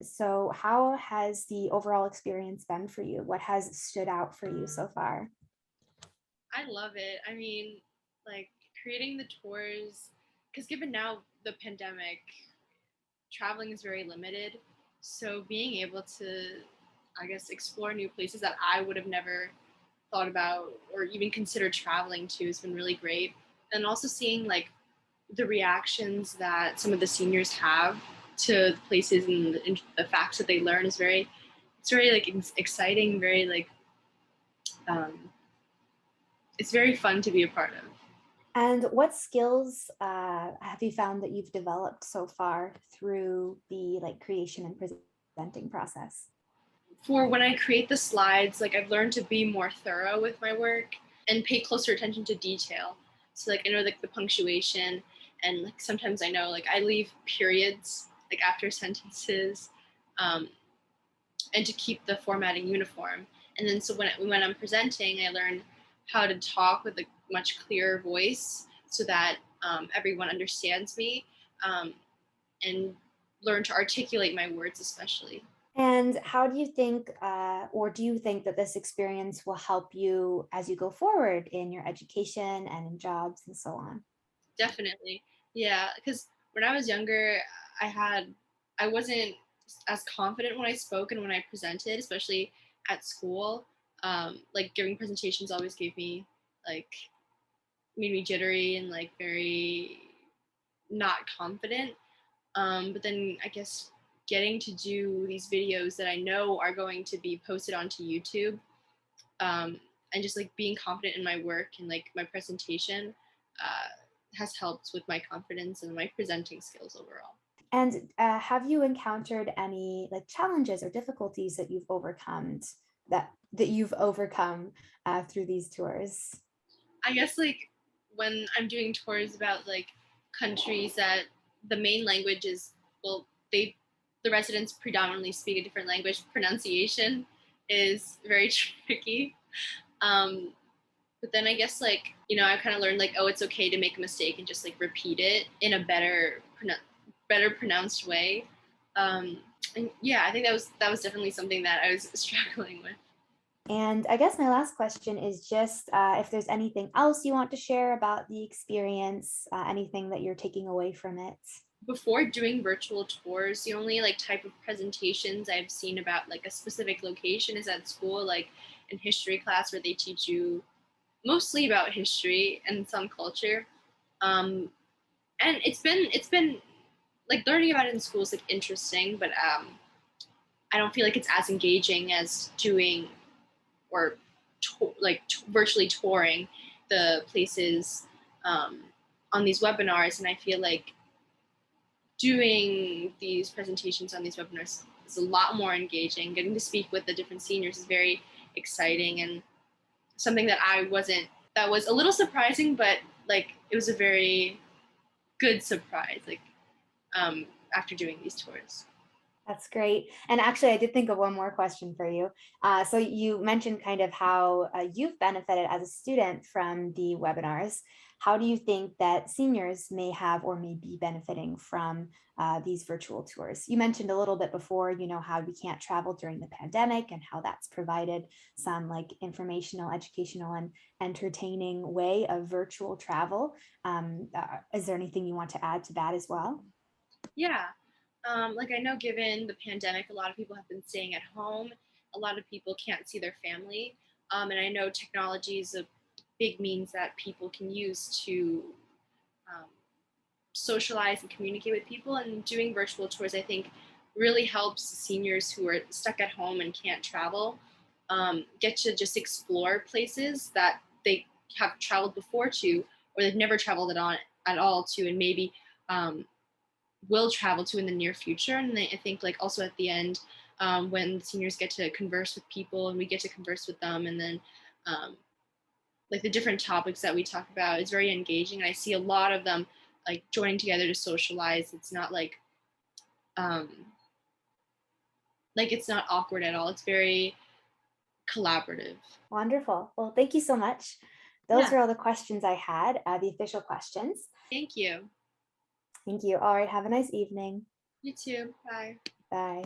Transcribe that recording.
So, how has the overall experience been for you? What has stood out for you so far? I love it. I mean, like creating the tours, because given now the pandemic, traveling is very limited. So being able to, I guess, explore new places that I would have never thought about or even considered traveling to has been really great. And also seeing like the reactions that some of the seniors have to places and the facts that they learn is it's very like exciting, very like, um, it's very fun to be a part of. And what skills have you found that you've developed so far through the creation and presenting process? For when I create the slides, like I've learned to be more thorough with my work and pay closer attention to detail. So like I know like the punctuation and like sometimes I know like I leave periods like after sentences, um, and to keep the formatting uniform. And then so when I'm presenting, I learn how to talk with a much clearer voice so that everyone understands me, um, and learn to articulate my words especially. And how do you think, or do you think that this experience will help you as you go forward in your education and in jobs and so on? Definitely. Yeah, because when I was younger, I had I wasn't as confident when I spoke and when I presented, especially at school. Like giving presentations always gave me like made me jittery and like very not confident. But then I guess getting to do these videos that I know are going to be posted onto YouTube, um, and just like being confident in my work and like my presentation, uh, has helped with my confidence and my presenting skills overall. And have you encountered any challenges or difficulties that you've overcome through these tours? I guess like when I'm doing tours about like countries that the main language is, well, they the residents predominantly speak a different language. Pronunciation is very tricky. Um, but then I guess like I kind of learned like, oh, it's okay to make a mistake and just like repeat it in a better pronounced way. And yeah, I think that was definitely something that I was struggling with. And I guess my last question is just if there's anything else you want to share about the experience, anything that you're taking away from it. Before doing virtual tours, the only like type of presentations I've seen about like a specific location is at school, like in history class where they teach you mostly about history and some culture. Um, and it's been like learning about it in school is like interesting, but I don't feel like it's as engaging as doing or virtually touring the places, um, on these webinars. And I feel like doing these presentations on these webinars is a lot more engaging. Getting to speak with the different seniors is very exciting and something that was a little surprising, but like it was a very good surprise, like, after doing these tours. That's great. And actually, I did think of one more question for you. So you mentioned kind of how you've benefited as a student from the webinars. How do you think that seniors may have or may be benefiting from these virtual tours? You mentioned a little bit before, how we can't travel during the pandemic and how that's provided some informational, educational, and entertaining way of virtual travel. Is there anything you want to add to that as well? Yeah. Like I know given the pandemic, a lot of people have been staying at home. A lot of people can't see their family. And I know technology is a big means that people can use to, um, socialize and communicate with people. And doing virtual tours, I think, really helps seniors who are stuck at home and can't travel, get to just explore places that they have traveled before to, or they've never traveled at all to, and maybe, um, will travel to in the near future. And I think like also at the end, when seniors get to converse with people and we get to converse with them, and then, um, like the different topics that we talk about is very engaging. I see a lot of them like joining together to socialize. It's not um, like it's not awkward at all. It's very collaborative. Wonderful. Well, thank you so much. Those Yeah. are all the questions I had, the official questions. Thank you. Thank you. All right. Have a nice evening. You too. Bye. Bye.